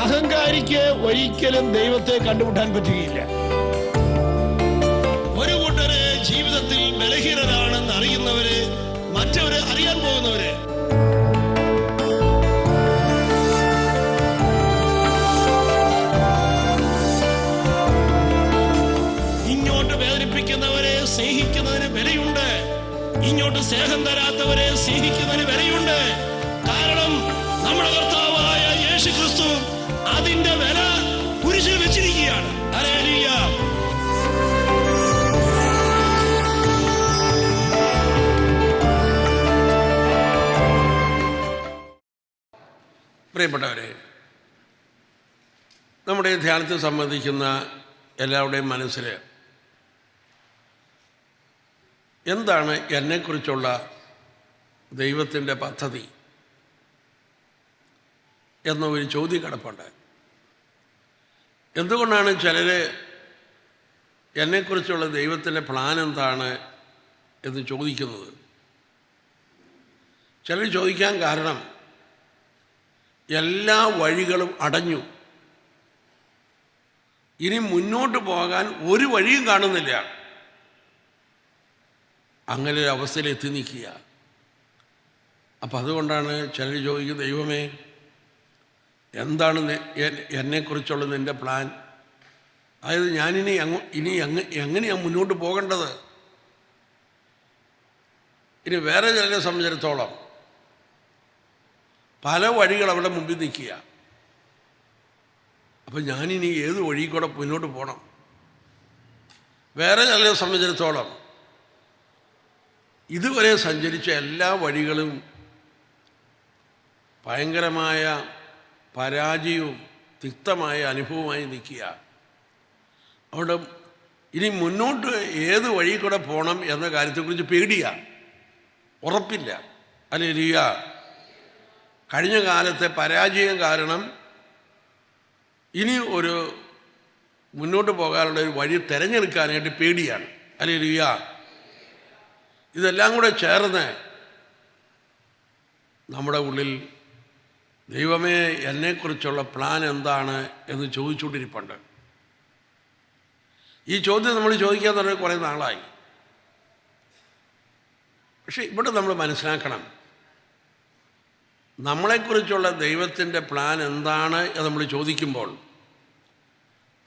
അഹങ്കാരിക്ക് ഒരിക്കലും ദൈവത്തെ കണ്ടുമുട്ടാൻ പറ്റുകയില്ല. ഒരു കൂട്ടര് ജീവിതത്തിൽ ബലഹീനരാണെന്ന് അറിയുന്നവര്, മറ്റവര് അറിയാൻ പോകുന്നവര്. ഇങ്ങോട്ട് വേദനിപ്പിക്കുന്നവരെ സ്നേഹിക്കുന്നതിന് വിലയുണ്ട്, ഇങ്ങോട്ട് സ്നേഹം തരാത്തവരെ സ്നേഹിക്കുന്നതിന് വിലയുണ്ട്. കാരണം നമ്മുടെ കർത്താവായ യേശു ക്രിസ്തു അതിന്റെ വില കുരിശിൽ വെച്ചിരിക്കുകയാണ്. ഹല്ലേലൂയ. പ്രിയപ്പെട്ടവരെ, നമ്മുടെ ധ്യാനത്തെ സംബന്ധിക്കുന്ന എല്ലാവരുടെയും മനസ്സിൽ എന്താണ് എന്നെക്കുറിച്ചുള്ള ദൈവത്തിൻ്റെ പദ്ധതി എന്ന ഒരു ചോദ്യം കിടപ്പുണ്ട്. എന്തുകൊണ്ടാണ് ചിലർ എന്നെക്കുറിച്ചുള്ള ദൈവത്തിൻ്റെ പ്ലാൻ എന്താണ് എന്ന് ചോദിക്കുന്നത്? ചിലർ ചോദിക്കാൻ കാരണം എല്ലാ വഴികളും അടഞ്ഞു, ഇനി മുന്നോട്ട് പോകാൻ ഒരു വഴിയും കാണുന്നില്ല, അങ്ങനെ ഒരു അവസ്ഥയിൽ എത്തി നിൽക്കുക. അപ്പം അതുകൊണ്ടാണ് ചിലർ ചോദിക്കുന്നത്, ദൈവമേ എന്താണ് എന്നെക്കുറിച്ചുള്ള നിൻ്റെ പ്ലാൻ? അതായത് ഞാനിനി എങ്ങനെയാണ് മുന്നോട്ട് പോകേണ്ടത്? ഇനി വേറെ ചിലരെ സംബന്ധിച്ചിടത്തോളം പല വഴികൾ അവിടെ മുമ്പിൽ നിൽക്കുക. അപ്പം ഞാനിനി ഏത് വഴി കൂടെ മുന്നോട്ട് പോകണം? വേറെ ചിലരെ സംബന്ധിച്ചിടത്തോളം ഇതുവരെ സഞ്ചരിച്ച എല്ലാ വഴികളും ഭയങ്കരമായ പരാജയവും തിക്തമായ അനുഭവമായി നിൽക്കുക. അവിടെ ഇനി മുന്നോട്ട് ഏത് വഴി കൂടെ പോകണം എന്ന കാര്യത്തെക്കുറിച്ച് പേടിയാണ്, ഉറപ്പില്ല. ഹല്ലേലൂയ. കഴിഞ്ഞ കാലത്തെ പരാജയം കാരണം ഇനി ഒരു മുന്നോട്ട് പോകാനുള്ള ഒരു വഴി തിരഞ്ഞെടുക്കാനായിട്ട് പേടിയാണ്. ഹല്ലേലൂയ. ഇതെല്ലാം കൂടെ ചേർന്ന് നമ്മുടെ ഉള്ളിൽ ദൈവമേ എന്നെക്കുറിച്ചുള്ള പ്ലാൻ എന്താണ് എന്ന് ചോദിച്ചുകൊണ്ടിരിപ്പുണ്ട്. ഈ ചോദ്യം നമ്മൾ ചോദിക്കാൻ തുടങ്ങി കുറേ നാളായി. പക്ഷെ ഇവിടെ നമ്മൾ മനസ്സിലാക്കണം, നമ്മളെക്കുറിച്ചുള്ള ദൈവത്തിൻ്റെ പ്ലാൻ എന്താണ് എന്ന് നമ്മൾ ചോദിക്കുമ്പോൾ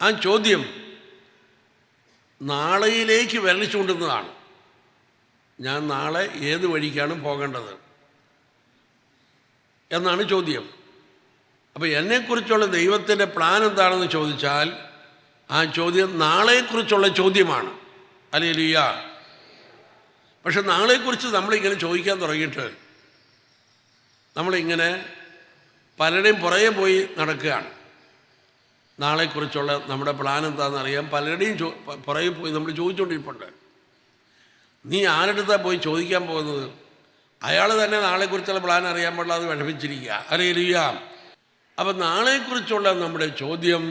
ആ ചോദ്യം നാളെയിലേക്ക് വിരളിച്ചുകൊണ്ടുന്നതാണ്. ഞാൻ നാളെ ഏത് വഴിക്കാണ് പോകേണ്ടത് എന്നാണ് ചോദ്യം. അപ്പോൾ എന്നെക്കുറിച്ചുള്ള ദൈവത്തിൻ്റെ പ്ലാൻ എന്താണെന്ന് ചോദിച്ചാൽ ആ ചോദ്യം നാളെക്കുറിച്ചുള്ള ചോദ്യമാണ്. ഹല്ലേലൂയ. പക്ഷെ നാളെക്കുറിച്ച് നമ്മളിങ്ങനെ ചോദിക്കാൻ തുടങ്ങിയിട്ട് നമ്മളിങ്ങനെ പലരുടെയും പുറകെ പോയി നടക്കുകയാണ്. നാളെക്കുറിച്ചുള്ള നമ്മുടെ പ്ലാൻ എന്താണെന്ന് അറിയാൻ പലരുടെയും പുറകെ പോയി നമ്മൾ ചോദിച്ചുകൊണ്ടിരിപ്പുണ്ട്. നീ ആരെടുത്താണ് പോയി ചോദിക്കാൻ പോകുന്നത്? അയാൾ തന്നെ നാളെക്കുറിച്ചുള്ള പ്ലാൻ അറിയാൻ പാടില്ല, അത് വിഷമിച്ചിരിക്കുക. ഹല്ലേലൂയ. അപ്പം നാളെക്കുറിച്ചുള്ള നമ്മുടെ ചോദ്യം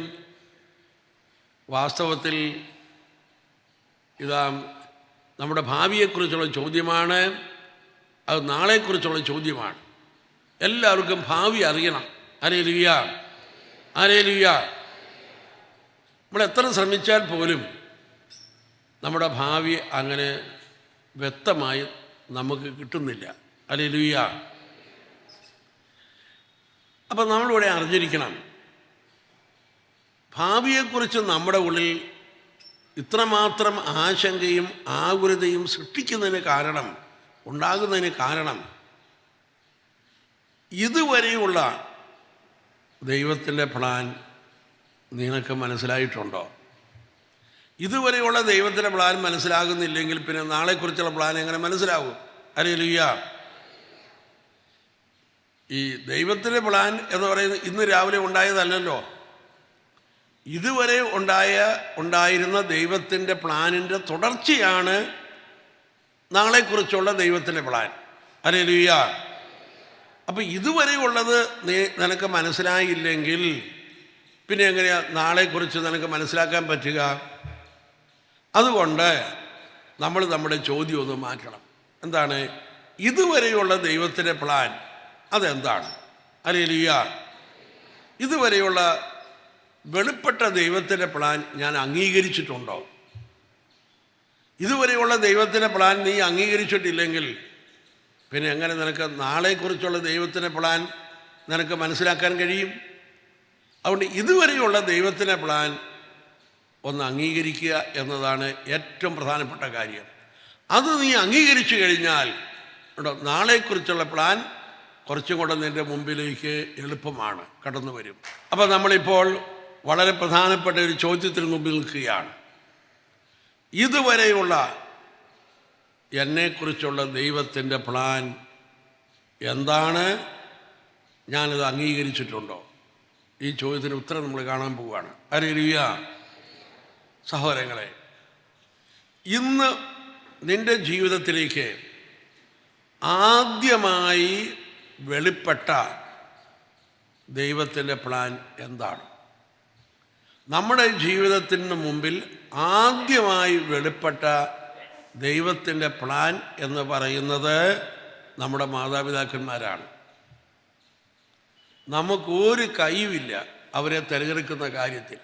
വാസ്തവത്തിൽ ഇതാ നമ്മുടെ ഭാവിയെക്കുറിച്ചുള്ള ചോദ്യമാണ്. അത് നാളെക്കുറിച്ചുള്ള ചോദ്യമാണ്. എല്ലാവർക്കും ഭാവി അറിയണം. ഹല്ലേലൂയ. ഹല്ലേലൂയ. നമ്മൾ എത്ര ശ്രമിച്ചാൽ പോലും നമ്മുടെ ഭാവി അങ്ങനെ വ്യക്തമായി നമുക്ക് കിട്ടുന്നില്ല. ഹല്ലേലൂയ. അപ്പം നമ്മളിവിടെ അറിഞ്ഞിരിക്കണം, ഭാവിയെക്കുറിച്ച് നമ്മുടെ ഉള്ളിൽ ഇത്രമാത്രം ആശങ്കയും ആകുലതയും ഉണ്ടാകുന്നതിന് കാരണം ഇതുവരെയുള്ള ദൈവത്തിൻ്റെ പ്ലാൻ നിനക്ക് മനസ്സിലായിട്ടുണ്ടോ? ഇതുവരെയുള്ള ദൈവത്തിൻ്റെ പ്ലാൻ മനസ്സിലാകുന്നില്ലെങ്കിൽ പിന്നെ നാളെക്കുറിച്ചുള്ള പ്ലാൻ എങ്ങനെ മനസ്സിലാകും? ഹല്ലേലൂയ. ഈ ദൈവത്തിൻ്റെ പ്ലാൻ എന്ന് പറയുന്നത് ഇന്ന് രാവിലെ ഉണ്ടായതല്ലല്ലോ. ഇതുവരെ ഉണ്ടായിരുന്ന ദൈവത്തിൻ്റെ പ്ലാനിൻ്റെ തുടർച്ചയാണ് നാളെക്കുറിച്ചുള്ള ദൈവത്തിൻ്റെ പ്ലാൻ. ഹല്ലേലൂയ. അപ്പം ഇതുവരെ ഉള്ളത് നിനക്ക് മനസ്സിലായില്ലെങ്കിൽ പിന്നെ എങ്ങനെയാണ് നാളെക്കുറിച്ച് നിനക്ക് മനസ്സിലാക്കാൻ പറ്റുക? അതുകൊണ്ട് നമ്മൾ നമ്മുടെ ചോദ്യം ഒന്ന് മാറ്റണം. എന്താണ് ഇതുവരെയുള്ള ദൈവത്തിൻ്റെ പ്ലാൻ? അതെന്താണ്? ഹല്ലേലൂയ. ഇതുവരെയുള്ള വെളിപ്പെട്ട ദൈവത്തിൻ്റെ പ്ലാൻ ഞാൻ അംഗീകരിച്ചിട്ടുണ്ടോ? ഇതുവരെയുള്ള ദൈവത്തിൻ്റെ പ്ലാൻ നീ അംഗീകരിച്ചിട്ടില്ലെങ്കിൽ പിന്നെ എങ്ങനെ നിനക്ക് നാളെക്കുറിച്ചുള്ള ദൈവത്തിൻ്റെ പ്ലാൻ നിനക്ക് മനസ്സിലാക്കാൻ കഴിയും? അതുകൊണ്ട് ഇതുവരെയുള്ള ദൈവത്തിൻ്റെ പ്ലാൻ ഒന്ന് അംഗീകരിക്കുക എന്നതാണ് ഏറ്റവും പ്രധാനപ്പെട്ട കാര്യം. അത് നീ അംഗീകരിച്ചു കഴിഞ്ഞാൽ നാളെക്കുറിച്ചുള്ള പ്ലാൻ കുറച്ചും കൂടെ നിൻ്റെ മുമ്പിലേക്ക് എളുപ്പമാണ്, കടന്നു വരും. അപ്പോൾ നമ്മളിപ്പോൾ വളരെ പ്രധാനപ്പെട്ട ഒരു ചോദ്യത്തിന് മുമ്പിൽ നിൽക്കുകയാണ്. ഇതുവരെയുള്ള എന്നെക്കുറിച്ചുള്ള ദൈവത്തിൻ്റെ പ്ലാൻ എന്താണ്? ഞാനത് അംഗീകരിച്ചിട്ടുണ്ടോ? ഈ ചോദ്യത്തിന് ഉത്തരം നമ്മൾ കാണാൻ പോവുകയാണ്. ഹല്ലേലൂയ. സഹോദരങ്ങളെ, ഇന്ന് നിൻ്റെ ജീവിതത്തിലേക്ക് ആദ്യമായി വെളിപ്പെട്ട ദൈവത്തിൻ്റെ പ്ലാൻ എന്താണ്? നമ്മുടെ ജീവിതത്തിന് മുമ്പിൽ ആദ്യമായി വെളിപ്പെട്ട ദൈവത്തിൻ്റെ പ്ലാൻ എന്ന് പറയുന്നത് നമ്മുടെ മാതാപിതാക്കന്മാരാണ്. നമുക്കൊരു കഴിവില്ല അവരെ തിരഞ്ഞെടുക്കുന്ന കാര്യത്തിൽ.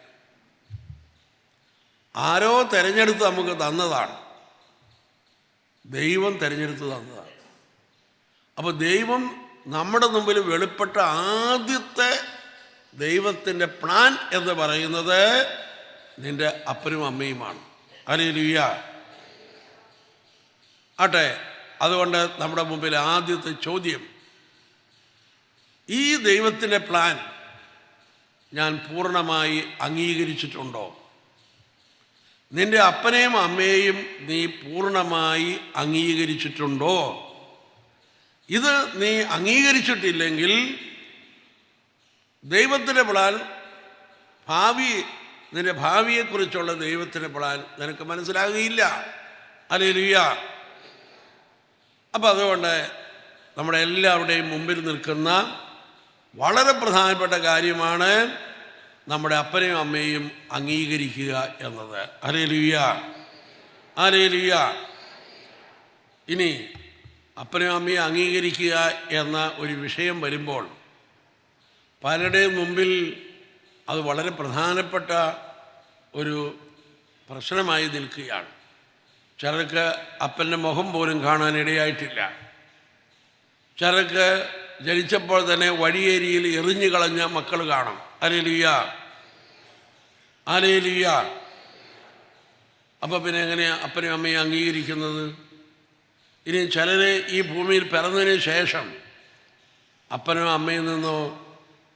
ആരോ തിരഞ്ഞെടുത്ത് നമുക്ക് തന്നതാണ്, ദൈവം തിരഞ്ഞെടുത്ത് തന്നതാണ്. അപ്പോൾ ദൈവം നമ്മുടെ മുമ്പിൽ വെളിപ്പെട്ട ആദ്യത്തെ ദൈവത്തിൻ്റെ പ്ലാൻ എന്ന് പറയുന്നത് നിൻ്റെ അപ്പനും അമ്മയുമാണ്. ഹല്ലേലൂയ. ആട്ടെ, അതുകൊണ്ട് നമ്മുടെ മുമ്പിൽ ആദ്യത്തെ ചോദ്യം, ഈ ദൈവത്തിൻ്റെ പ്ലാൻ ഞാൻ പൂർണ്ണമായി അംഗീകരിച്ചിട്ടുണ്ടോ? നിൻ്റെ അപ്പനെയും അമ്മയെയും നീ പൂർണ്ണമായി അംഗീകരിച്ചിട്ടുണ്ടോ? ഇത് നീ അംഗീകരിച്ചിട്ടില്ലെങ്കിൽ ദൈവത്തിൻ്റെ പ്ലാൻ, നിൻ്റെ ഭാവിയെക്കുറിച്ചുള്ള ദൈവത്തിൻ്റെ പ്ലാൻ നിനക്ക് മനസ്സിലാകുകയില്ല. ഹല്ലേലൂയ. അപ്പോൾ അതുകൊണ്ട് നമ്മുടെ എല്ലാവരുടെയും മുമ്പിൽ നിൽക്കുന്ന വളരെ പ്രധാനപ്പെട്ട കാര്യമാണ് നമ്മുടെ അപ്പനെയും അമ്മയെയും അംഗീകരിക്കുക എന്നത്. ഹല്ലേലൂയ. ഹല്ലേലൂയ. ഇനി അപ്പനെയും അമ്മയെ അംഗീകരിക്കുക എന്ന ഒരു വിഷയം വരുമ്പോൾ പലരുടെയും മുമ്പിൽ അത് വളരെ പ്രധാനപ്പെട്ട ഒരു പ്രശ്നമായി നിൽക്കുകയാണ്. ചിലർക്ക് അപ്പൻ്റെ മുഖം പോലും കാണാനിടയായിട്ടില്ല. ചിലർക്ക് ജനിച്ചപ്പോൾ തന്നെ വഴിയേരിയിൽ എറിഞ്ഞു കളഞ്ഞ മക്കൾ കാണും. ഹല്ലേലൂയ. ഹല്ലേലൂയ. അപ്പോൾ പിന്നെ എങ്ങനെയാണ് അപ്പനെയും അമ്മയെ അംഗീകരിക്കുന്നത്? ഇനി ചിലർ ഈ ഭൂമിയിൽ പിറന്നതിന് ശേഷം അപ്പനോ അമ്മയിൽ നിന്നോ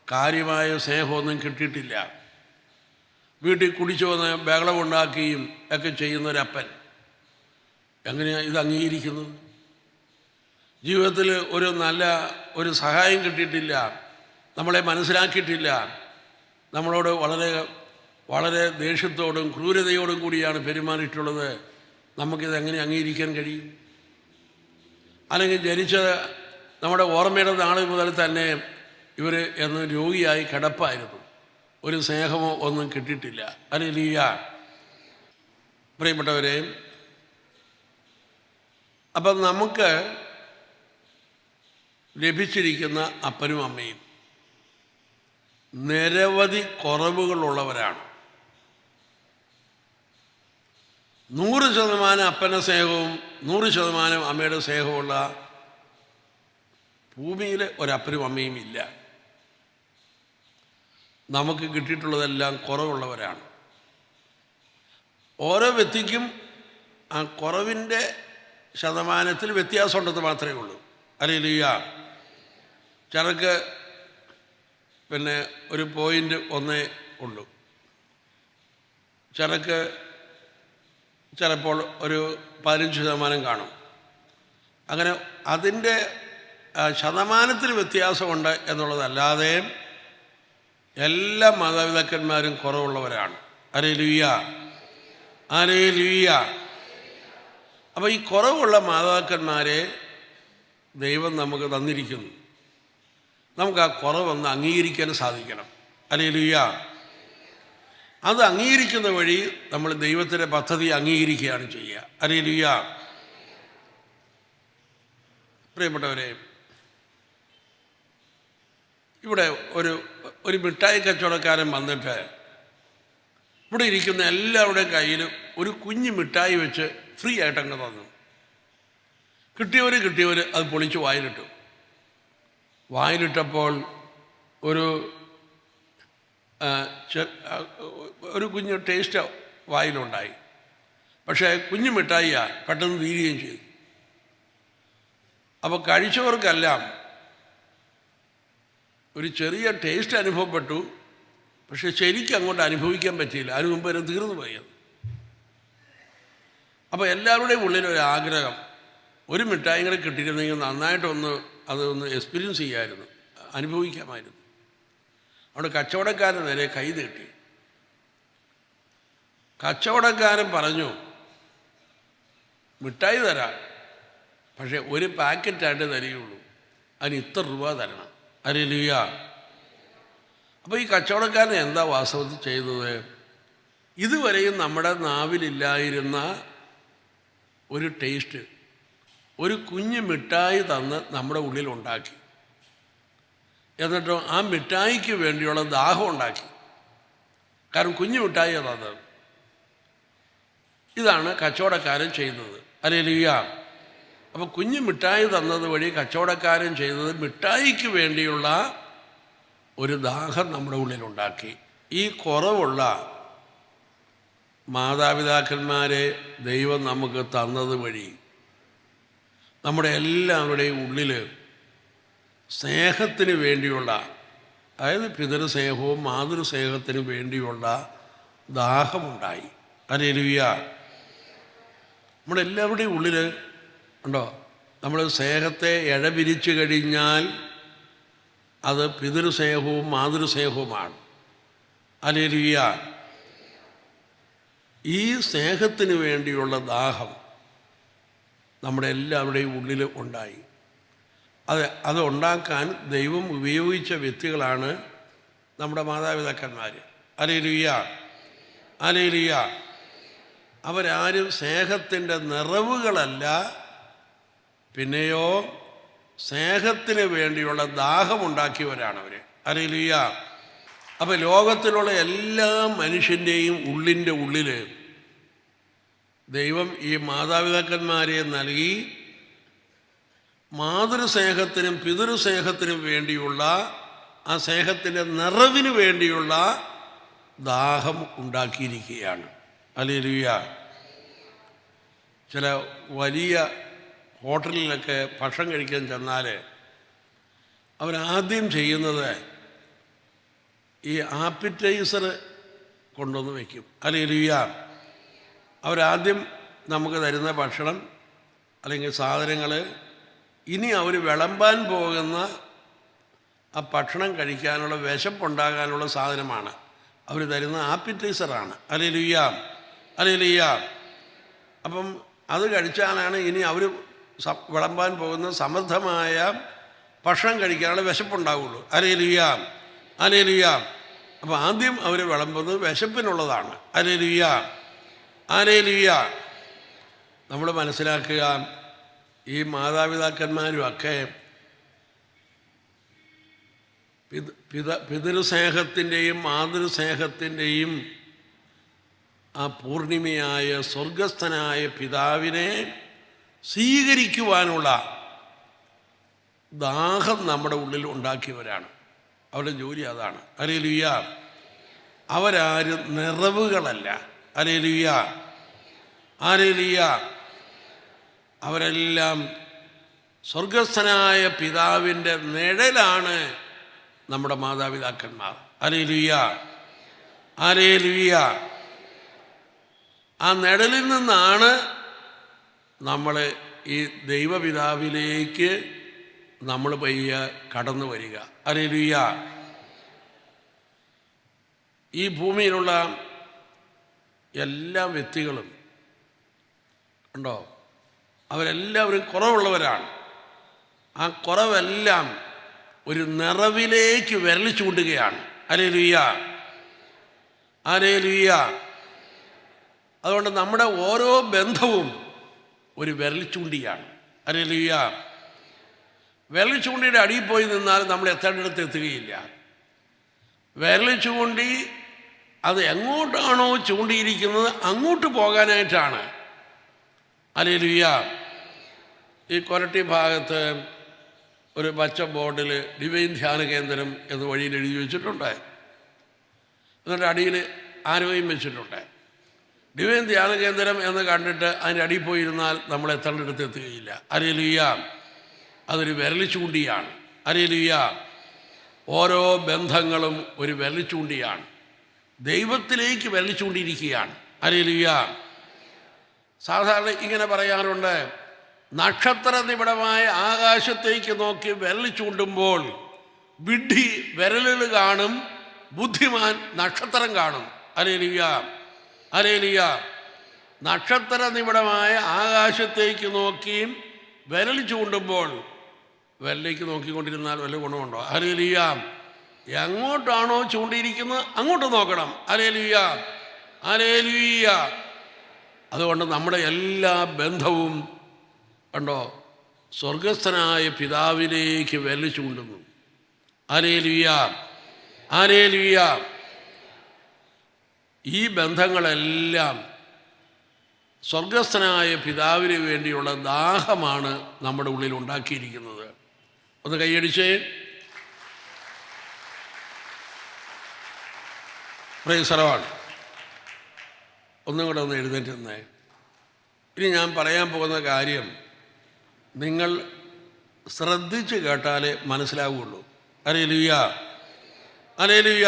കാര്യമായ സ്നേഹമൊന്നും കിട്ടിയിട്ടില്ല. വീട്ടിൽ കുടിച്ചു വന്ന് ബഹളമുണ്ടാക്കുകയും ഒക്കെ ചെയ്യുന്നൊരപ്പൻ എങ്ങനെയാണ് ഇത് അംഗീകരിക്കുന്നത്? ജീവിതത്തിൽ ഒരു നല്ല ഒരു സഹായം കിട്ടിയിട്ടില്ല, നമ്മളെ മനസ്സിലാക്കിയിട്ടില്ല, നമ്മളോട് വളരെ വളരെ ദേഷ്യത്തോടും ക്രൂരതയോടും കൂടിയാണ് പെരുമാറിയിട്ടുള്ളത്. നമുക്കിത് എങ്ങനെ അംഗീകരിക്കാൻ കഴിയും? അല്ലെങ്കിൽ ജനിച്ച നമ്മുടെ ഓർമ്മയുടെ നാൾ മുതൽ തന്നെ ഇവർ എന്ന് രോഗിയായി കിടപ്പായിരുന്നു, ഒരു സ്നേഹമോ ഒന്നും കിട്ടിയിട്ടില്ല. ഹല്ലേലൂയ. പ്രിയപ്പെട്ടവരെ, അപ്പം നമുക്ക് ലഭിച്ചിരിക്കുന്ന അപ്പനും അമ്മയും നിരവധി കുറവുകളുള്ളവരാണ്. 100% അപ്പൻ്റെ സ്നേഹവും 100% അമ്മയുടെ സ്നേഹമുള്ള ഭൂമിയിൽ ഒരപ്പനും അമ്മയും ഇല്ല. നമുക്ക് കിട്ടിയിട്ടുള്ളതെല്ലാം കുറവുള്ളവരാണ്. ഓരോ വ്യക്തിക്കും ആ കുറവിൻ്റെ ശതമാനത്തിൽ വ്യത്യാസമുണ്ടെന്ന് മാത്രമേ ഉള്ളൂ. ഹല്ലേലൂയ. ചിലർക്ക് പിന്നെ ഒരു പോയിൻ്റ് 1 ഉള്ളൂ, ചിലർക്ക് ചിലപ്പോൾ ഒരു 15% കാണും. അങ്ങനെ അതിൻ്റെ ശതമാനത്തിൽ വ്യത്യാസമുണ്ട് എന്നുള്ളതല്ലാതെ എല്ലാ മാതാപിതാക്കന്മാരും കുറവുള്ളവരാണ്. ഹല്ലേലൂയ. ഹല്ലേലൂയ. അപ്പോൾ ഈ കുറവുള്ള മാതാപിതാക്കന്മാരെ ദൈവം നമുക്ക് തന്നിരിക്കുന്നു. നമുക്ക് ആ കുറവൊന്ന് അംഗീകരിക്കാൻ സാധിക്കണം. ഹല്ലേലൂയ. അത് അംഗീകരിക്കുന്ന വഴി നമ്മൾ ദൈവത്തിൻ്റെ പദ്ധതി അംഗീകരിക്കുകയാണ് ചെയ്യുക. ഹല്ലേലൂയ. പ്രിയപ്പെട്ടവരെ, ഇവിടെ ഒരു മിഠായി കച്ചവടക്കാരൻ വന്നിട്ട് ഇവിടെ ഇരിക്കുന്ന എല്ലാവരുടെയും കയ്യിൽ ഒരു കുഞ്ഞു മിഠായി വെച്ച് ഫ്രീ ആയിട്ടങ്ങ് തന്നു. കിട്ടിയവർ അത് പൊളിച്ച് വായിലിട്ടു. വായിലിട്ടപ്പോൾ ഒരു കുഞ്ഞു ടേസ്റ്റ് വായിലുണ്ടായി. പക്ഷേ കുഞ്ഞു മിഠായിയാ പെട്ടെന്ന് തീരുകയും ചെയ്തു. അപ്പോൾ കഴിച്ചവർക്കെല്ലാം ഒരു ചെറിയ ടേസ്റ്റ് അനുഭവപ്പെട്ടു. പക്ഷെ ശരിക്കും അങ്ങോട്ട് അനുഭവിക്കാൻ പറ്റിയില്ല. അതിന് മുമ്പ് വരെ തീർന്നു പോയത്. അപ്പോൾ എല്ലാവരുടെയും ഉള്ളിലൊരാഗ്രഹം, ഒരു മിഠായി കൂടെ കിട്ടിയിരുന്നെങ്കിൽ അതൊന്ന് എക്സ്പീരിയൻസ് ചെയ്യാമായിരുന്നു, അനുഭവിക്കാമായിരുന്നു. അവിടെ കച്ചവടക്കാരൻ നേരെ കൈ നീട്ടി. കച്ചവടക്കാരൻ പറഞ്ഞു, മിഠായി തരാം, പക്ഷേ ഒരു പാക്കറ്റായിട്ട് തരികയുള്ളൂ, അതിന് ഇത്ര രൂപ തരണം. ഹല്ലേലൂയ. അപ്പോൾ ഈ കച്ചവടക്കാരൻ എന്താ വാസ്തവത്തിൽ ചെയ്തത്? ഇതുവരെയും നമ്മുടെ നാവിലില്ലായിരുന്ന ഒരു ടേസ്റ്റ് ഒരു കുഞ്ഞ് മിഠായി തന്ന് നമ്മുടെ ഉള്ളിലുണ്ടാക്കി. എന്നിട്ടോ ആ മിഠായിക്ക് വേണ്ടിയുള്ള ദാഹം ഉണ്ടാക്കി. കാരണം കുഞ്ഞു മിഠായി തന്നത്. ഇതാണ് കച്ചവടക്കാരൻ ചെയ്തത്. ഹല്ലേലൂയ. അപ്പോൾ കുഞ്ഞു മിഠായി തന്നത് വഴി കച്ചവടക്കാരൻ ചെയ്തത് മിഠായിക്ക് വേണ്ടിയുള്ള ഒരു ദാഹം നമ്മുടെ ഉള്ളിലുണ്ടാക്കി. ഈ കുറവുള്ള മാതാപിതാക്കന്മാരെ ദൈവം നമുക്ക് തന്നത് വഴി നമ്മുടെ എല്ലാവരുടെയും ഉള്ളിൽ സ്നേഹത്തിന് വേണ്ടിയുള്ള, അതായത് പിതൃസ്നേഹവും മാതൃസ്നേഹത്തിന് വേണ്ടിയുള്ള ദാഹമുണ്ടായി. ഹല്ലേലൂയ. നമ്മുടെ എല്ലാവരുടെയും ഉള്ളിൽ ഉണ്ടോ? നമ്മൾ സ്നേഹത്തെ ഇഴപിരിച്ചു കഴിഞ്ഞാൽ അത് പിതൃസ്നേഹവും മാതൃസ്നേഹവുമാണ്. ഹല്ലേലൂയ. ഈ സ്നേഹത്തിന് വേണ്ടിയുള്ള ദാഹം നമ്മുടെ എല്ലാവരുടെയും ഉള്ളിൽ ഉണ്ടായി. അത് ഉണ്ടാക്കാൻ ദൈവം ഉപയോഗിച്ച വ്യക്തികളാണ് നമ്മുടെ മാതാപിതാക്കന്മാർ. ഹല്ലേലൂയ. ഹല്ലേലൂയ. അവരാരും സ്നേഹത്തിൻ്റെ നിറവുകളല്ല, പിന്നെയോ സ്നേഹത്തിന് വേണ്ടിയുള്ള ദാഹമുണ്ടാക്കിയവരാണ് അവർ. ഹല്ലേലൂയ. അപ്പോൾ ലോകത്തിലുള്ള എല്ലാ മനുഷ്യൻ്റെയും ഉള്ളിൽ ദൈവം ഈ മാതാപിതാക്കന്മാരെ നൽകി മാതൃസ്നേഹത്തിനും പിതൃസ്നേഹത്തിനും വേണ്ടിയുള്ള ആ സ്നേഹത്തിൻ്റെ നിറവിന് വേണ്ടിയുള്ള ദാഹം ഉണ്ടാക്കിയിരിക്കുകയാണ്. ഹല്ലേലൂയ. ചില വലിയ ഹോട്ടലിലൊക്കെ ഭക്ഷണം കഴിക്കാൻ ചെന്നാൽ അവരാദ്യം ചെയ്യുന്നത് ഈ ആപ്പിറ്റൈസർ കൊണ്ടുവന്ന് വയ്ക്കും. ഹല്ലേലൂയ. അവരാദ്യം നമുക്ക് തരുന്ന ഭക്ഷണം അല്ലെങ്കിൽ സാധനങ്ങൾ ഇനി അവർ വിളമ്പാൻ പോകുന്ന ആ ഭക്ഷണം കഴിക്കാനുള്ള വിശപ്പുണ്ടാകാനുള്ള സാധനമാണ് അവർ തരുന്ന ആപ്പിറ്റൈസറാണ്. ഹല്ലേലൂയ. ഹല്ലേലൂയ. അപ്പം അത് കഴിച്ചാലാണ് ഇനി അവർ വിളമ്പാൻ പോകുന്ന സമൃദ്ധമായ ഭക്ഷണം കഴിക്കാനുള്ള വിശപ്പുണ്ടാവുള്ളൂ. ഹല്ലേലൂയ. ഹല്ലേലൂയ. അപ്പോൾ ആദ്യം അവർ വിളമ്പുന്നത് വിശപ്പിനുള്ളതാണ്. ഹല്ലേലൂയ. ഹല്ലേലൂയ. നമ്മൾ മനസ്സിലാക്കുക, ഈ മാതാപിതാക്കന്മാരുമൊക്കെ പിതൃസ്നേഹത്തിൻ്റെയും മാതൃസ്നേഹത്തിൻ്റെയും ആ പൂർണിമയായ സ്വർഗസ്ഥനായ പിതാവിനെ സ്വീകരിക്കുവാനുള്ള ദാഹം നമ്മുടെ ഉള്ളിൽ ഉണ്ടാക്കിയവരാണ്. അവരുടെ ജോലി അതാണ്. ഹല്ലേലൂയ. അവരാരും നിറവുകളല്ല. ഹല്ലേലൂയ. ഹല്ലേലൂയ. അവരെല്ലാം സ്വർഗസ്ഥനായ പിതാവിൻ്റെ നിഴലാണ് നമ്മുടെ മാതാപിതാക്കന്മാർ. ഹല്ലേലൂയ. ഹല്ലേലൂയ. ആ നിഴലിൽ നിന്നാണ് നമ്മൾ ഈ ദൈവപിതാവിലേക്ക് നമ്മൾ പയ്യ കടന്നു വരിക. ഹല്ലേലൂയ. ഈ ഭൂമിയിലുള്ള എല്ലാ വ്യക്തികളും ഉണ്ടോ, അവരെല്ലാവരും കുറവുള്ളവരാണ്. ആ കുറവെല്ലാം ഒരു നിറവിലേക്ക് വിരൽ ചൂണ്ടുകയാണ്. ഹല്ലേലൂയ. ഹല്ലേലൂയ. അതുകൊണ്ട് നമ്മുടെ ഓരോ ബന്ധവും ഒരു വിരൽ ചൂണ്ടിയാണ്. ഹല്ലേലൂയ. വിരൽ ചൂണ്ടിയുടെ അടിയിൽ പോയി നിന്നാൽ നമ്മൾ എത്തേണ്ടിടത്ത് എത്തുകയില്ല. വിരൽ ചൂണ്ടി അത് എങ്ങോട്ടാണോ ചൂണ്ടിയിരിക്കുന്നത് അങ്ങോട്ട് പോകാനായിട്ടാണ്. ഹല്ലേലൂയ. ഈ കൊരട്ടി ഭാഗത്ത് ഒരു പച്ച ബോർഡിൽ ഡിവൈൻ ധ്യാന കേന്ദ്രം എന്ന് വഴിയിൽ എഴുതി വെച്ചിട്ടുണ്ട്. എന്നിട്ട് അടിയിൽ ആരോഗ്യം വെച്ചിട്ടുണ്ട്. ഡിവൈൻ ധ്യാന കേന്ദ്രം എന്ന് കണ്ടിട്ട് അതിൻ്റെ അടിയിൽ പോയിരുന്നാൽ നമ്മൾ എത്തേണ്ടിടത്ത് എത്തുകയില്ല. ഹല്ലേലൂയ. അതൊരു വിരൽ ചൂണ്ടിയാണ്. ഹല്ലേലൂയ. ഓരോ ബന്ധങ്ങളും ഒരു വിരൽ ചൂണ്ടിയാണ്. ദൈവത്തിലേക്ക് വിരൽ ചൂണ്ടിയിരിക്കുകയാണ്. ഹല്ലേലൂയ. സാധാരണ ഇങ്ങനെ പറയാറുണ്ട്, നക്ഷത്ര നിബിഡമായ ആകാശത്തേക്ക് നോക്കി വിരൽ ചൂണ്ടുമ്പോൾ വിഡ്ഢി വിരലുകൾ കാണും, ബുദ്ധിമാൻ നക്ഷത്രം കാണും. ഹല്ലേലൂയ. ഹല്ലേലൂയ. നക്ഷത്ര നിബിഡമായ ആകാശത്തേക്ക് നോക്കിയും വിരൽ ചൂണ്ടുമ്പോൾ വിരലിലേക്ക് നോക്കിക്കൊണ്ടിരുന്നാൽ വല്ല ഗുണമുണ്ടോ? ഹല്ലേലൂയ. എങ്ങോട്ടാണോ ചൂണ്ടിയിരിക്കുന്നത് അങ്ങോട്ട് നോക്കണം. ഹല്ലേലൂയ. ഹല്ലേലൂയ. അതുകൊണ്ട് നമ്മുടെ എല്ലാ ബന്ധവും കണ്ടോ സ്വർഗസ്ഥനായ പിതാവിലേക്ക് വിരൽ ചൂണ്ടുന്നു. ഹല്ലേലൂയ. ഹല്ലേലൂയ. ഈ ബന്ധങ്ങളെല്ലാം സ്വർഗസ്ഥനായ പിതാവിന് വേണ്ടിയുള്ള ദാഹമാണ് നമ്മുടെ ഉള്ളിൽ ഉണ്ടാക്കിയിരിക്കുന്നത്. ഒന്ന് കൈയടിച്ചേ. Praise the Lord. ഒന്നും കൂടെ ഒന്ന് എഴുന്നേറ്റ് നിന്നേ. ഇനി ഞാൻ പറയാൻ പോകുന്ന കാര്യം നിങ്ങൾ ശ്രദ്ധിച്ച് കേട്ടാലേ മനസ്സിലാവുകയുള്ളൂ. ഹല്ലേലൂയ. ഹല്ലേലൂയ.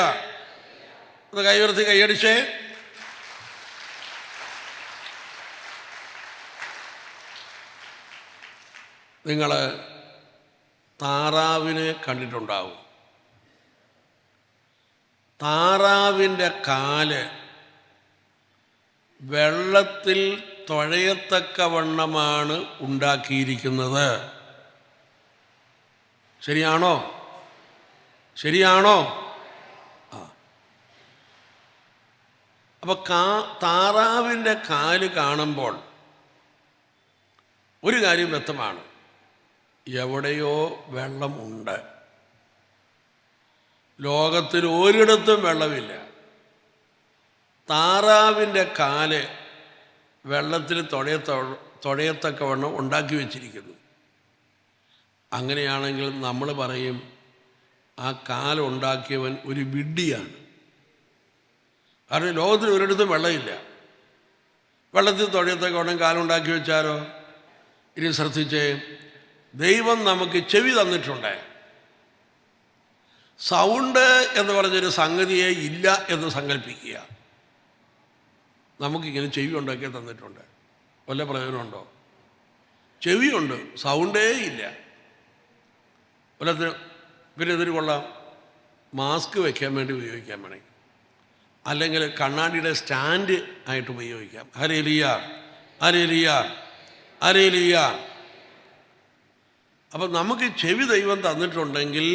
ഒന്ന് കൈയുയർത്തി കൈയടിച്ചേ. നിങ്ങൾ താറാവിനെ കണ്ടിട്ടുണ്ടാവും. താറാവിൻ്റെ കാല് വെള്ളത്തിൽ തുഴയത്തക്കവണ്ണമാണ് ഉണ്ടാക്കിയിരിക്കുന്നത്. ശരിയാണോ? ശരിയാണോ? ആ. അപ്പോൾ താറാവിൻ്റെ കാല് കാണുമ്പോൾ ഒരു കാര്യം വ്യക്തമാണ്, എവിടെയോ വെള്ളമുണ്ട്. ലോകത്തിൽ ഒരിടത്തും വെള്ളമില്ല. താറാവിൻ്റെ കാല് വെള്ളത്തിൽ തുഴയത്തക്കവണ്ണം ഉണ്ടാക്കി വച്ചിരിക്കുന്നു. അങ്ങനെയാണെങ്കിൽ നമ്മൾ പറയും ആ കാലുണ്ടാക്കിയവൻ ഒരു വിഡ്ഢിയാണ്. കാരണം ലോകത്തിൽ ഒരിടത്തും വെള്ളമില്ല. വെള്ളത്തിൽ തുഴയത്തക്കവണ്ണം കാലുണ്ടാക്കി വെച്ചാലോ? ഇനി ശ്രദ്ധിച്ചേ, ദൈവം നമുക്ക് ചെവി തന്നിട്ടുണ്ട്. സൗണ്ട് എന്ന് പറഞ്ഞൊരു സംഗതിയെ ഇല്ല എന്ന് സങ്കല്പിക്കുക. നമുക്കിങ്ങനെ ചെവി ഉണ്ടാക്കി തന്നിട്ടുണ്ട്. വല്ല പ്രയോജനമുണ്ടോ? ചെവിയുണ്ട്, സൗണ്ടേ ഇല്ല. വല്ലത്തിന് പിന്നെ ഇതിന് കൊള്ളാം, മാസ്ക് വയ്ക്കാൻ വേണ്ടി ഉപയോഗിക്കാൻ വേണമെങ്കിൽ, അല്ലെങ്കിൽ കണ്ണാടിയുടെ സ്റ്റാൻഡ് ആയിട്ട് ഉപയോഗിക്കാം. ഹല്ലേലൂയ. ഹല്ലേലൂയ. ഹല്ലേലൂയ. അപ്പം നമുക്ക് ചെവി ദൈവം തന്നിട്ടുണ്ടെങ്കിൽ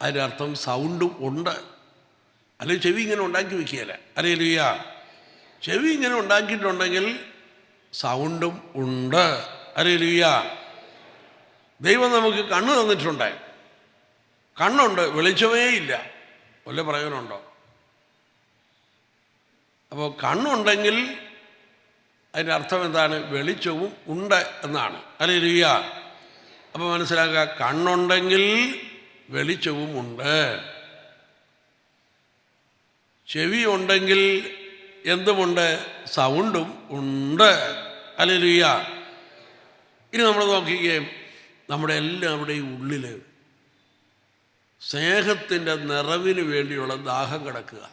അതിൻ്റെ അർത്ഥം സൗണ്ടും ഉണ്ട്. അല്ലെങ്കിൽ ചെവി ഇങ്ങനെ ഉണ്ടാക്കി വയ്ക്കുകയല്ല. ഹല്ലേലൂയ. ചെവി ഇങ്ങനെ ഉണ്ടാക്കിയിട്ടുണ്ടെങ്കിൽ സൗണ്ടും ഉണ്ട്. ഹല്ലേലൂയ. ദൈവം നമുക്ക് കണ്ണ് തന്നിട്ടുണ്ട്. കണ്ണുണ്ട്, വെളിച്ചമേ ഇല്ല. വല്ല പ്രയോജനമുണ്ടോ? അപ്പോൾ കണ്ണുണ്ടെങ്കിൽ അതിൻ്റെ അർത്ഥം എന്താണ്? വെളിച്ചവും ഉണ്ട് എന്നാണ്. ഹല്ലേലൂയ. അപ്പോൾ മനസ്സിലാക്കുക, കണ്ണുണ്ടെങ്കിൽ വെളിച്ചവും ഉണ്ട്. ചെവി ഉണ്ടെങ്കിൽ എന്തുമുണ്ട്? സൗണ്ടും ഉണ്ട്. ഹല്ലേലൂയ. ഇനി നമ്മൾ നോക്കുകയും നമ്മുടെ എല്ലാവരുടെയും ഉള്ളിൽ സ്നേഹത്തിൻ്റെ നിറവിന് വേണ്ടിയുള്ള ദാഹം കിടക്കുക.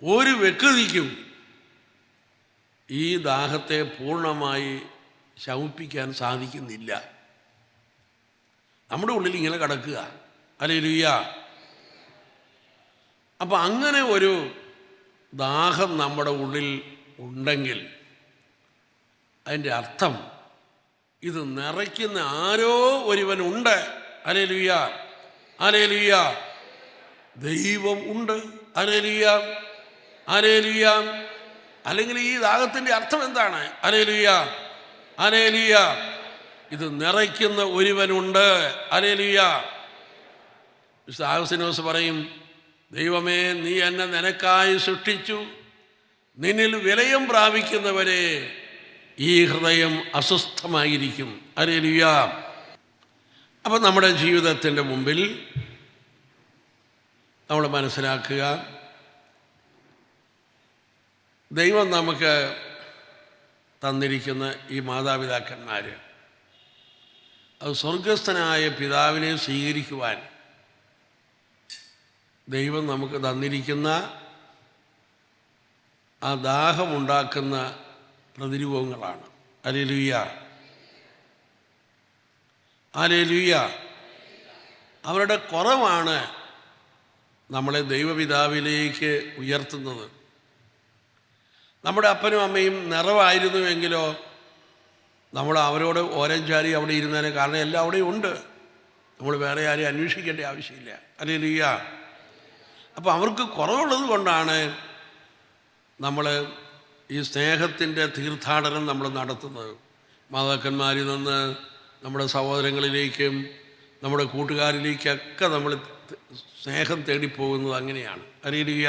ഒരു വ്യക്തിക്കും ഈ ദാഹത്തെ പൂർണ്ണമായി ശമിപ്പിക്കാൻ സാധിക്കുന്നില്ല. നമ്മുടെ ഉള്ളിൽ ഇങ്ങനെ കിടക്കുക. ഹല്ലേലൂയ. അപ്പം അങ്ങനെ ഒരു ദാഹം നമ്മുടെ ഉള്ളിൽ ഉണ്ടെങ്കിൽ അതിൻ്റെ അർത്ഥം ഇത് നിറയ്ക്കുന്ന ആരോ ഒരുവനുണ്ട്. ഹല്ലേലൂയ. ഹല്ലേലൂയ. ദൈവം ഉണ്ട്. ഹല്ലേലൂയ. ഹല്ലേലൂയ. അല്ലെങ്കിൽ ഈ ദാഹത്തിൻ്റെ അർത്ഥം എന്താണ്? ഹല്ലേലൂയ. ഹല്ലേലൂയ. ഇത് നിറയ്ക്കുന്ന ഒരുവനുണ്ട്. ഹല്ലേലൂയ. വിശുദ്ധ ആഗസ്തീനോസ് പറയും, ദൈവമേ, നീ എന്നെ നിനക്കായി സൃഷ്ടിച്ചു, നിന്നിൽ വിലയം പ്രാപിക്കുന്നവരെ ഈ ഹൃദയം അസ്വസ്ഥമായിരിക്കും. ഹല്ലേലൂയ. അപ്പം നമ്മുടെ ജീവിതത്തിൻ്റെ മുമ്പിൽ നമ്മൾ മനസ്സിലാക്കുക, ദൈവം നമുക്ക് തന്നിരിക്കുന്ന ഈ മാതാപിതാക്കന്മാർ, അത് സ്വർഗസ്ഥനായ പിതാവിനെ സ്വീകരിക്കുവാൻ ദൈവം നമുക്ക് തന്നിരിക്കുന്ന ആ ദാഹമുണ്ടാക്കുന്ന പ്രതിരൂപങ്ങളാണ്. Hallelujah, hallelujah. അവരുടെ കുറവാണ് നമ്മളെ ദൈവപിതാവിലേക്ക് ഉയർത്തുന്നത്. നമ്മുടെ അപ്പനും അമ്മയും നിറവായിരുന്നുവെങ്കിലോ നമ്മൾ അവരോട് ഓരം ചാരി അവിടെ ഇരുന്നതിന്, കാരണം എല്ലാം അവിടെ ഉണ്ട്, നമ്മൾ വേറെ ആരെയും അന്വേഷിക്കേണ്ട ആവശ്യമില്ല. ഹല്ലേലൂയ. അപ്പോൾ അവർക്ക് കുറവുള്ളത് കൊണ്ടാണ് നമ്മൾ ഈ സ്നേഹത്തിൻ്റെ തീർത്ഥാടനം നമ്മൾ നടത്തുന്നത്. മാതാക്കന്മാരിൽ നിന്ന് നമ്മുടെ സഹോദരങ്ങളിലേക്കും നമ്മുടെ കൂട്ടുകാരിലേക്കൊക്കെ നമ്മൾ സ്നേഹം തേടിപ്പോകുന്നത് അങ്ങനെയാണ്. ഹല്ലേലൂയ.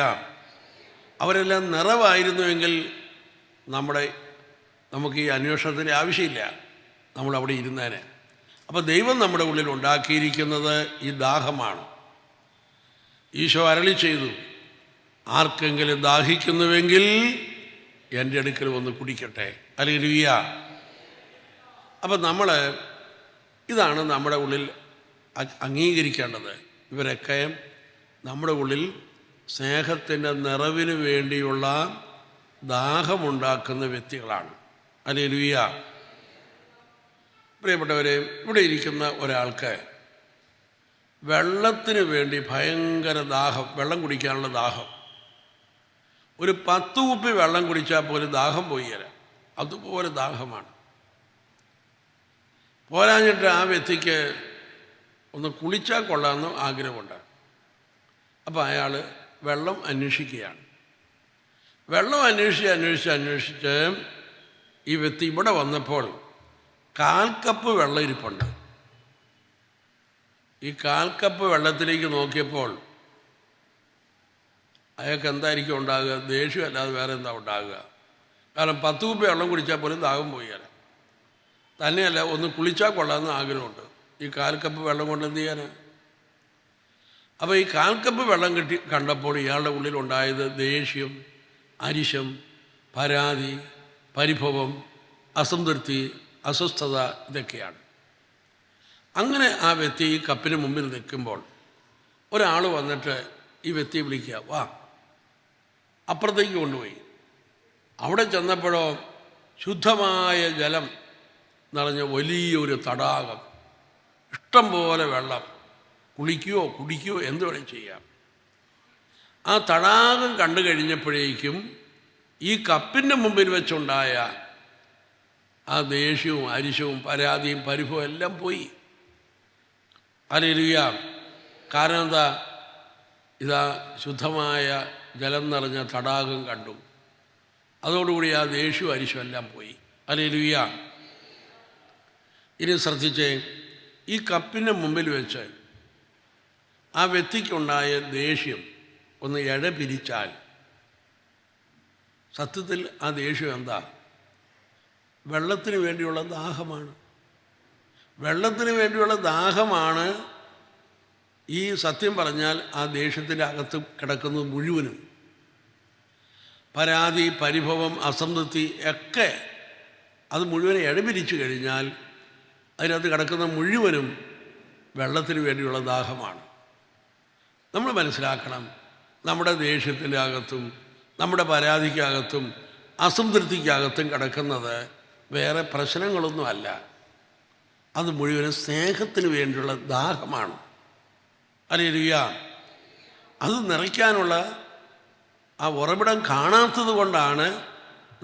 അവരെല്ലാം നിറവായിരുന്നുവെങ്കിൽ നമുക്ക് ഈ അന്വേഷണത്തിൻ്റെ ആവശ്യമില്ല, നമ്മളവിടെ ഇരുന്നേനെ. അപ്പോൾ ദൈവം നമ്മുടെ ഉള്ളിൽ ഉണ്ടാക്കിയിരിക്കുന്നത് ഈ ദാഹമാണ്. ഈശോ അരുളി ചെയ്തു, ആർക്കെങ്കിലും ദാഹിക്കുന്നുവെങ്കിൽ എൻ്റെ അടുക്കൽ വന്ന് കുടിക്കട്ടെ. ഹല്ലേലൂയ. അപ്പം ഇതാണ് നമ്മുടെ ഉള്ളിൽ അംഗീകരിക്കേണ്ടത്. ഇവരൊക്കെ നമ്മുടെ ഉള്ളിൽ സ്നേഹത്തിൻ്റെ നിറവിന് വേണ്ടിയുള്ള ദാഹമുണ്ടാക്കുന്ന വ്യക്തികളാണ്. ഹല്ലേലൂയ. പ്രിയപ്പെട്ടവരെ, ഇവിടെ ഇരിക്കുന്ന ഒരാൾക്ക് വെള്ളത്തിന് വേണ്ടി ഭയങ്കര ദാഹം, വെള്ളം കുടിക്കാനുള്ള ദാഹം. ഒരു 10 കുപ്പി വെള്ളം കുടിച്ചാൽ പോലും ദാഹം പോയില്ല, അതുപോലെ ദാഹമാണ്. പോരാഞ്ഞിട്ട് ആ വ്യക്തിക്ക് ഒന്ന് കുളിച്ചാൽ കൊള്ളാമെന്ന് ആഗ്രഹമുണ്ട്. അപ്പോൾ അയാൾ വെള്ളം അന്വേഷിക്കുകയാണ്. വെള്ളം അന്വേഷിച്ച് ഈ വ്യക്തി ഇവിടെ വന്നപ്പോൾ 1/4 കപ്പ് വെള്ളം ഇരിപ്പുണ്ട്. ഈ 1/4 കപ്പ് വെള്ളത്തിലേക്ക് നോക്കിയപ്പോൾ അയാൾക്ക് എന്തായിരിക്കും ഉണ്ടാകുക? ദേഷ്യമല്ലാതെ വേറെ എന്താ ഉണ്ടാകുക? കാരണം 10 കുപ്പി വെള്ളം കുടിച്ചാൽ പോലും ദാഹം പോയാൽ. തന്നെയല്ല, ഒന്ന് കുളിച്ചാൽ കൊള്ളാമെന്ന് ആഗ്രഹമുണ്ട്. ഈ 1/4 കപ്പ് വെള്ളം കൊണ്ട് എന്ത് ചെയ്യാൻ? അപ്പോൾ ഈ 1/4 കപ്പ് വെള്ളം കണ്ടപ്പോൾ ഇയാളുടെ ഉള്ളിലുണ്ടായത് ദേഷ്യം, അരിശം, പരാതി, പരിഭവം, അസംതൃപ്തി, അസ്വസ്ഥത, ഇതൊക്കെയാണ്. അങ്ങനെ ആ വ്യക്തി ഈ കപ്പിന് മുമ്പിൽ നിൽക്കുമ്പോൾ ഒരാൾ വന്നിട്ട് ഈ വ്യക്തിയെ വിളിക്കുക, വാ. അപ്പുറത്തേക്ക് കൊണ്ടുപോയി. അവിടെ ചെന്നപ്പോഴോ ശുദ്ധമായ ജലം നിറഞ്ഞ വലിയൊരു തടാകം, ഇഷ്ടം പോലെ വെള്ളം, കുളിക്കുകയോ കുടിക്കുകയോ എന്ത് വേണമെങ്കിലും ചെയ്യാം. ആ തടാകം കണ്ടു കഴിഞ്ഞപ്പോഴേക്കും ഈ കപ്പിൻ്റെ മുമ്പിൽ വെച്ചുണ്ടായ ആ ദേഷ്യവും അരിശവും പരാതിയും പരിഭവവും എല്ലാം പോയി. ഹല്ലേലൂയ. കാരണം എന്താ? ഇതാ ശുദ്ധമായ ജലം നിറഞ്ഞ തടാകം കണ്ടു. അതോടുകൂടി ആ ദേഷ്യവും അരിശവും എല്ലാം പോയി. ഹല്ലേലൂയ. ഇനി ശ്രദ്ധിച്ചേ, ഈ കപ്പിൻ്റെ മുമ്പിൽ വെച്ച് ആ വ്യക്തിക്കുണ്ടായ ദേഷ്യം ഒന്ന് പിരിച്ചാൽ സത്യത്തിൽ ആ ദേഷ്യം എന്താ? വെള്ളത്തിന് വേണ്ടിയുള്ള ദാഹമാണ്. വെള്ളത്തിന് വേണ്ടിയുള്ള ദാഹമാണ് ഈ സത്യം പറഞ്ഞാൽ ആ ദേഷ്യത്തിൻ്റെ അകത്ത് കിടക്കുന്നത് മുഴുവനും. പരാതി, പരിഭവം, അസംതൃപ്തി ഒക്കെ അത് മുഴുവനും പിരിച്ചു കഴിഞ്ഞാൽ അതിനകത്ത് കിടക്കുന്ന മുഴുവനും വെള്ളത്തിന് വേണ്ടിയുള്ള ദാഹമാണ്. നമ്മൾ മനസ്സിലാക്കണം, നമ്മുടെ ദേഷ്യത്തിൻ്റെ അകത്തും നമ്മുടെ പരാതിക്കകത്തും അസംതൃപ്തിക്കകത്തും കിടക്കുന്നത് വേറെ പ്രശ്നങ്ങളൊന്നുമല്ല, അത് മുഴുവനും സ്നേഹത്തിന് വേണ്ടിയുള്ള ദാഹമാണ്. ഹല്ലേലൂയ. അത് നിറയ്ക്കാനുള്ള ആ ഉറവിടം കാണാത്തത് കൊണ്ടാണ്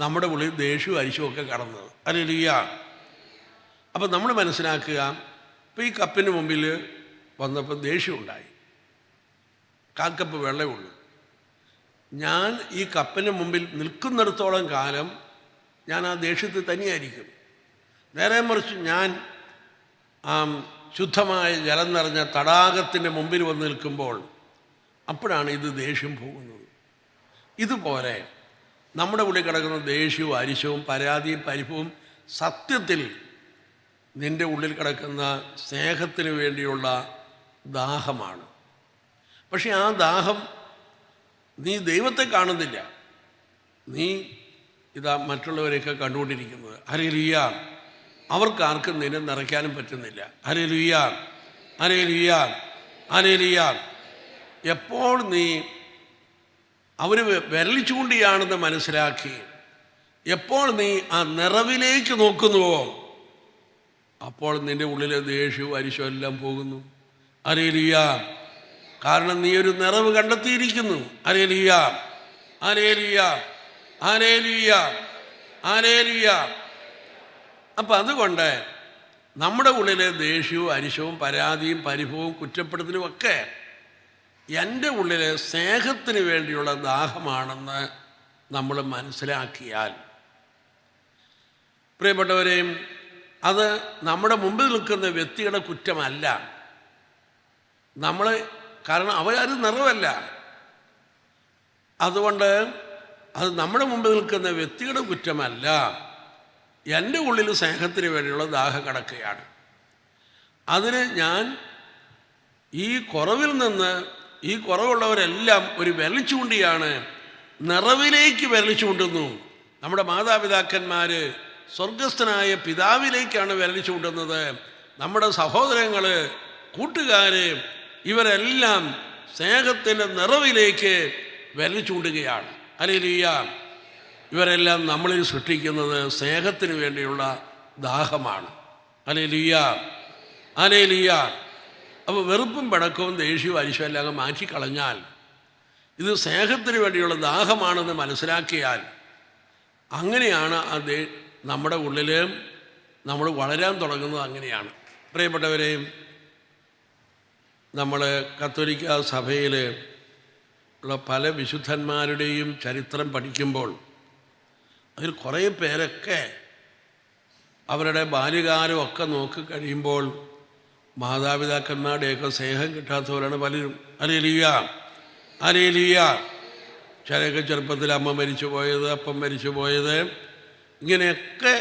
നമ്മുടെ ഉള്ളിൽ ദേഷ്യവും അരിശവുമൊക്കെ കടന്നത്. ഹല്ലേലൂയ. അപ്പം നമ്മൾ മനസ്സിലാക്കുക, ഇപ്പോൾ ഈ കപ്പിന് മുമ്പിൽ വന്നപ്പോൾ ദേഷ്യമുണ്ടായി. 1/4 കപ്പ് വെള്ളമേ ഉള്ളൂ. ഞാൻ ഈ കപ്പിന് മുമ്പിൽ നിൽക്കുന്നിടത്തോളം കാലം ഞാൻ ആ ദേഷ്യത്തിൽ തന്നെയായിരിക്കും. നേരെ മറിച്ച് ഞാൻ ആ ശുദ്ധമായ ജലം നിറഞ്ഞ തടാകത്തിൻ്റെ മുമ്പിൽ വന്ന് നിൽക്കുമ്പോൾ അപ്പോഴാണ് ഇത് ദേഷ്യം പോകുന്നത്. ഇതുപോലെ നമ്മുടെ ഉള്ളിൽ കിടക്കുന്ന ദേഷ്യവും അരിശവും പരാതിയും പരിഭവും സത്യത്തിൽ നിൻ്റെ ഉള്ളിൽ കിടക്കുന്ന സ്നേഹത്തിന് വേണ്ടിയുള്ള ദാഹമാണ്. പക്ഷെ ആ ദാഹം നീ ദൈവത്തെ കാണുന്നില്ല, നീ ഇതാ മറ്റുള്ളവരെയൊക്കെ കണ്ടുകൊണ്ടിരിക്കുന്നത്. ഹല്ലേലൂയ. അവർക്കാർക്കും നിന്നെ നിറയ്ക്കാനും പറ്റുന്നില്ല. ഹല്ലേലൂയ, ഹല്ലേലൂയ, ഹല്ലേലൂയ. എപ്പോൾ നീ അവർ വിരൽ ചൂണ്ടിയാണെന്ന് മനസ്സിലാക്കി എപ്പോൾ നീ ആ നിറവിലേക്ക് നോക്കുന്നുവോ അപ്പോൾ നിൻ്റെ ഉള്ളിലെ ദേഷ്യവും അരിശവും എല്ലാം പോകുന്നു. ഹല്ലേലൂയ. കാരണം നീ ഒരു നിറവ് കണ്ടെത്തിയിരിക്കുന്നു. ഹല്ലേലൂയ, ഹല്ലേലൂയ, ഹല്ലേലൂയ, ഹല്ലേലൂയ. അപ്പം അതുകൊണ്ട് നമ്മുടെ ഉള്ളിലെ ദേഷ്യവും അരിശവും പരാതിയും പരിഭവവും കുറ്റപ്പെടുത്തലും ഒക്കെ എൻ്റെ ഉള്ളിലെ സ്നേഹത്തിന് വേണ്ടിയുള്ള ദാഹമാണെന്ന് നമ്മൾ മനസ്സിലാക്കിയാൽ, പ്രിയപ്പെട്ടവരെയും, അത് നമ്മുടെ മുമ്പിൽ നിൽക്കുന്ന വ്യക്തിയുടെ കുറ്റമല്ല. കാരണം അവരത് നിറവല്ല. അതുകൊണ്ട് അത് നമ്മുടെ മുമ്പിൽ നിൽക്കുന്ന വ്യക്തിയുടെ കുറ്റമല്ല, എൻ്റെ ഉള്ളിൽ സ്നേഹത്തിന് വേണ്ടിയുള്ള ദാഹം കിടക്കുകയാണ്. അതിന് ഞാൻ ഈ കുറവിൽ നിന്ന് ഈ കുറവുള്ളവരെല്ലാം ഒരു വിരൽ ചൂണ്ടിയാണ് നിറവിലേക്ക് വിരൽ ചൂണ്ടുന്നു. നമ്മുടെ മാതാപിതാക്കന്മാർ സ്വർഗസ്ഥനായ പിതാവിലേക്കാണ് വിരൽ ചൂണ്ടുന്നത്. നമ്മുടെ സഹോദരങ്ങൾ, കൂട്ടുകാർ, ഇവരെല്ലാം സ്നേഹത്തിൻ്റെ നിറവിലേക്ക് വിരൽ ചൂണ്ടുകയാണ്. ഹല്ലേലൂയ. ഇവരെല്ലാം നമ്മളിൽ സൃഷ്ടിക്കുന്നത് സ്നേഹത്തിന് വേണ്ടിയുള്ള ദാഹമാണ്. Hallelujah, hallelujah. അപ്പോൾ വെറുപ്പും പിണക്കവും ദേഷ്യവും അരിശവും എല്ലാം അങ്ങ് മാറ്റിക്കളഞ്ഞാൽ ഇത് സ്നേഹത്തിന് വേണ്ടിയുള്ള ദാഹമാണെന്ന് മനസ്സിലാക്കിയാൽ അങ്ങനെയാണ് അത് നമ്മുടെ ഉള്ളിൽ നമ്മൾ വളരാൻ തുടങ്ങുന്നത്. അങ്ങനെയാണ്. പ്രിയപ്പെട്ടവരെയും, നമ്മൾ കത്തോലിക്ക സഭയിൽ ഉള്ള പല വിശുദ്ധന്മാരുടെയും ചരിത്രം പഠിക്കുമ്പോൾ അതിൽ കുറേ പേരൊക്കെ അവരുടെ ബാല്യകാലമൊക്കെ നോക്കി കഴിയുമ്പോൾ മാതാപിതാക്കന്മാരുടെയൊക്കെ സ്നേഹം കിട്ടാത്തവരാണ് പലരും. Hallelujah, hallelujah. ചിലരൊക്കെ ചെറുപ്പത്തിൽ അമ്മ മരിച്ചു പോയത്, അപ്പം മരിച്ചു പോയത്, ഇങ്ങനെയൊക്കെ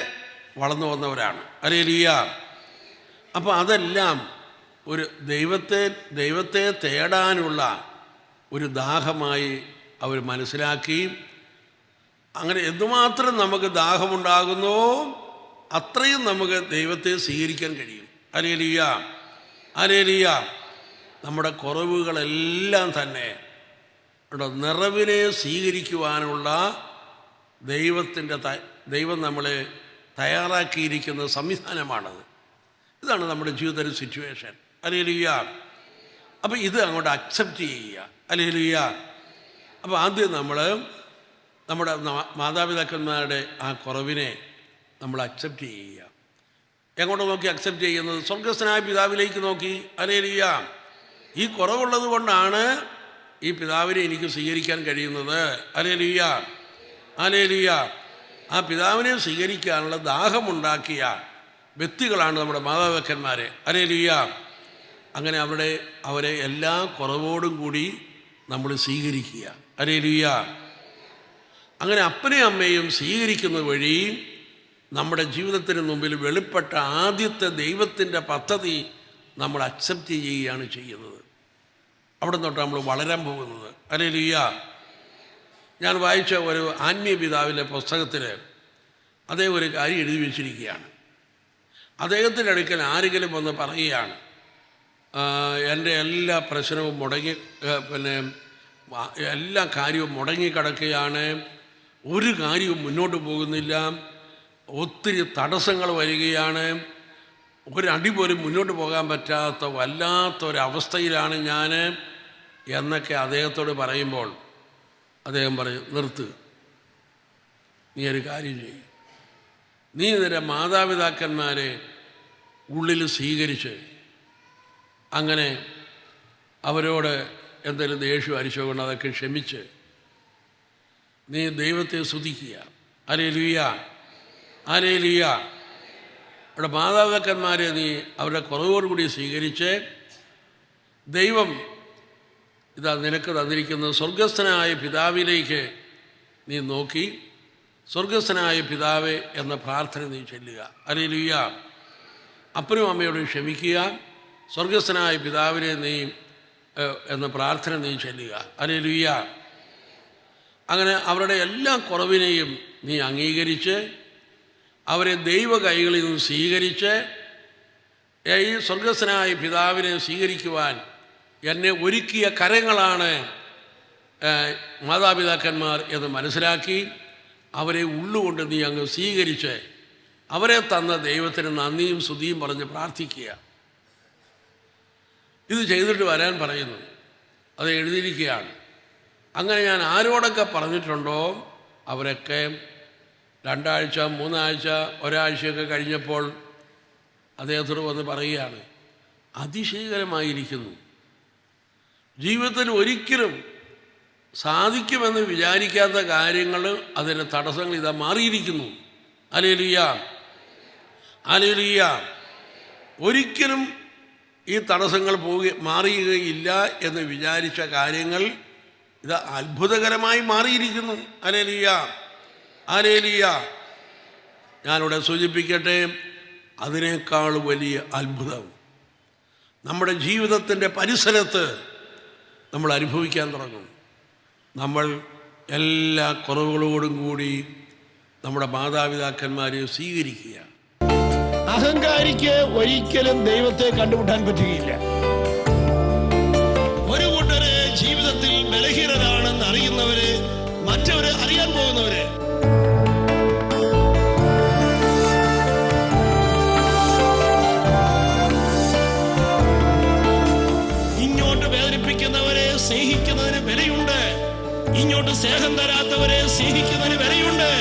വളർന്നു വന്നവരാണ്. ഹല്ലേലൂയ. അപ്പോൾ അതെല്ലാം ഒരു ദൈവത്തെ തേടാനുള്ള ഒരു ദാഹമായി അവർ മനസ്സിലാക്കി. അങ്ങനെ എന്തുമാത്രം നമുക്ക് ദാഹമുണ്ടാകുന്നോ അത്രയും നമുക്ക് ദൈവത്തെ സ്വീകരിക്കാൻ കഴിയും. Hallelujah, hallelujah. നമ്മുടെ കുറവുകളെല്ലാം തന്നെ നിറവിനെ സ്വീകരിക്കുവാനുള്ള ദൈവം നമ്മളെ തയ്യാറാക്കിയിരിക്കുന്ന സംവിധാനമാണത്. ഇതാണ് നമ്മുടെ ജീവിതത്തിലെ സിറ്റുവേഷൻ. ഹല്ലേലൂയ. അപ്പോൾ ഇത് അങ്ങോട്ട് അക്സെപ്റ്റ് ചെയ്യുക. ഹല്ലേലൂയ. അപ്പോൾ ആദ്യം നമ്മുടെ മാതാപിതാക്കന്മാരുടെ ആ കുറവിനെ നമ്മൾ അക്സെപ്റ്റ് ചെയ്യുക. എങ്ങോട്ട് നോക്കി അക്സെപ്റ്റ് ചെയ്യുന്നത്? സ്വർഗസ്ഥനായ പിതാവിലേക്ക് നോക്കി. ഹല്ലേലൂയ. ഈ കുറവുള്ളത് കൊണ്ടാണ് ഈ പിതാവിനെ എനിക്ക് സ്വീകരിക്കാൻ കഴിയുന്നത്. Hallelujah, hallelujah. ആ പിതാവിനെ സ്വീകരിക്കാനുള്ള ദാഹമുണ്ടാക്കിയ വ്യക്തികളാണ് നമ്മുടെ മാതാപിതാക്കന്മാർ. ഹല്ലേലൂയ. അങ്ങനെ അവരെ എല്ലാ കുറവോടും കൂടി നമ്മൾ സ്വീകരിക്കുക. ഹല്ലേലൂയ. അങ്ങനെ അപ്പനെയും അമ്മയും സ്വീകരിക്കുന്നത് വഴി നമ്മുടെ ജീവിതത്തിന് മുമ്പിൽ വെളിപ്പെട്ട ആദ്യത്തെ ദൈവത്തിൻ്റെ പദ്ധതി നമ്മൾ അക്സെപ്റ്റ് ചെയ്യുകയാണ് ചെയ്യുന്നത്. അവിടെ തൊട്ട് നമ്മൾ വളരാൻ പോകുന്നത്. ഹല്ലേലൂയ. ഞാൻ വായിച്ച ഒരു ആത്മീയ പിതാവിൻ്റെ പുസ്തകത്തിൽ അദ്ദേഹം ഒരു കാര്യം എഴുതി വച്ചിരിക്കുകയാണ്. അദ്ദേഹത്തിൻ്റെ അടുക്കൽ ആരെങ്കിലും വന്ന് പറയുകയാണ്, എൻ്റെ എല്ലാ പ്രശ്നവും എല്ലാ കാര്യവും മുടങ്ങിക്കിടക്കുകയാണ്, ഒരു കാര്യവും മുന്നോട്ട് പോകുന്നില്ല, ഒത്തിരി തടസ്സങ്ങൾ വരികയാണ്, ഒരടി പോലും മുന്നോട്ട് പോകാൻ പറ്റാത്ത വല്ലാത്തൊരവസ്ഥയിലാണ് ഞാൻ എന്നൊക്കെ അദ്ദേഹത്തോട് പറയുമ്പോൾ അദ്ദേഹം പറയും, നിർത്ത്, നീ ഒരു കാര്യം ചെയ്യും, നീ നിന്റെ മാതാപിതാക്കന്മാരെ ഉള്ളിൽ സ്വീകരിച്ച് അങ്ങനെ അവരോട് എന്തെങ്കിലും ദേഷ്യം അരിശോ കൊണ്ട് അതൊക്കെ ക്ഷമിച്ച് നീ ദൈവത്തെ സ്തുതിക്കുക. ഹല്ലേലൂയ, ഹല്ലേലൂയ. അവിടെ മാതാപിതാക്കന്മാരെ നീ അവരുടെ കുറവോടുകൂടി സ്വീകരിച്ച് ദൈവം ഇതാ നിനക്ക് തന്നിരിക്കുന്ന സ്വർഗസ്ഥനായ പിതാവിലേക്ക് നീ നോക്കി സ്വർഗസ്ഥനായ പിതാവേ എന്ന പ്രാർത്ഥന നീ ചൊല്ലുക. ഹല്ലേലൂയ. അപ്പനും അമ്മയോടും ക്ഷമിക്കുക. സ്വർഗസ്ഥനായ പിതാവിനെ നീ എന്ന പ്രാർത്ഥന നീ ചൊല്ലുക. ഹല്ലേലൂയ. അങ്ങനെ അവരുടെ എല്ലാ കുറവിനെയും നീ അംഗീകരിച്ച് അവരെ ദൈവ കൈകളിൽ നിന്ന് സ്വീകരിച്ച് ഈ സ്വർഗസ്ഥനായ പിതാവിനെ സ്വീകരിക്കുവാൻ എന്നെ ഒരുക്കിയ കരങ്ങളാണ് മാതാപിതാക്കന്മാർ എന്ന് മനസ്സിലാക്കി അവരെ ഉള്ളുകൊണ്ട് നീ അങ്ങ് സ്വീകരിച്ച് അവരെ തന്ന ദൈവത്തിന് നന്ദിയും സ്തുതിയും പറഞ്ഞ് പ്രാർത്ഥിക്കുക. ഇത് ചെയ്തിട്ട് വരാൻ പറയുന്നു. അത് എഴുതിയിരിക്കുകയാണ്. അങ്ങനെ ഞാൻ ആരോടൊക്കെ പറഞ്ഞിട്ടുണ്ടോ അവരൊക്കെ 2 ആഴ്ച 3 ആഴ്ച ഒരാഴ്ചയൊക്കെ കഴിഞ്ഞപ്പോൾ അദ്ദേഹത്തോട് വന്ന് പറയുകയാണ്, അതിശയകരമായിരിക്കുന്നു, ജീവിതത്തിൽ ഒരിക്കലും സാധിക്കുമെന്ന് വിചാരിക്കാത്ത കാര്യങ്ങൾ അതിൻ്റെ തടസ്സങ്ങൾ ഇതാ മാറിയിരിക്കുന്നു. Hallelujah, hallelujah. ഒരിക്കലും ഈ തടസ്സങ്ങൾ മാറിയുകയില്ല എന്ന് വിചാരിച്ച കാര്യങ്ങൾ ഇത് അത്ഭുതകരമായി മാറിയിരിക്കുന്നു. Hallelujah, hallelujah. ഞാനിവിടെ സൂചിപ്പിക്കട്ടെ, അതിനേക്കാൾ വലിയ അത്ഭുതം നമ്മുടെ ജീവിതത്തിൻ്റെ പരിസരത്ത് നമ്മൾ അനുഭവിക്കാൻ തുടങ്ങും. നമ്മൾ എല്ലാ കുറവുകളോടും കൂടി നമ്മുടെ മാതാപിതാക്കന്മാരെ സ്വീകരിക്കുക. അഹങ്കാരിക്ക് ഒരിക്കലും ദൈവത്തെ കണ്ടുമുട്ടാൻ പറ്റുകയില്ല. ഒരു കൂട്ടര് ജീവിതത്തിൽ ബലഹീനരാണെന്ന് അറിയുന്നവര്, മറ്റവര് അറിയാൻ പോകുന്നവര്. ഇങ്ങോട്ട് വേദനിപ്പിക്കുന്നവരെ സ്നേഹിക്കുന്നതിന് വിലയുണ്ട്. ഇങ്ങോട്ട് സ്നേഹം തരാത്തവരെ സ്നേഹിക്കുന്നതിന് വിലയുണ്ട്.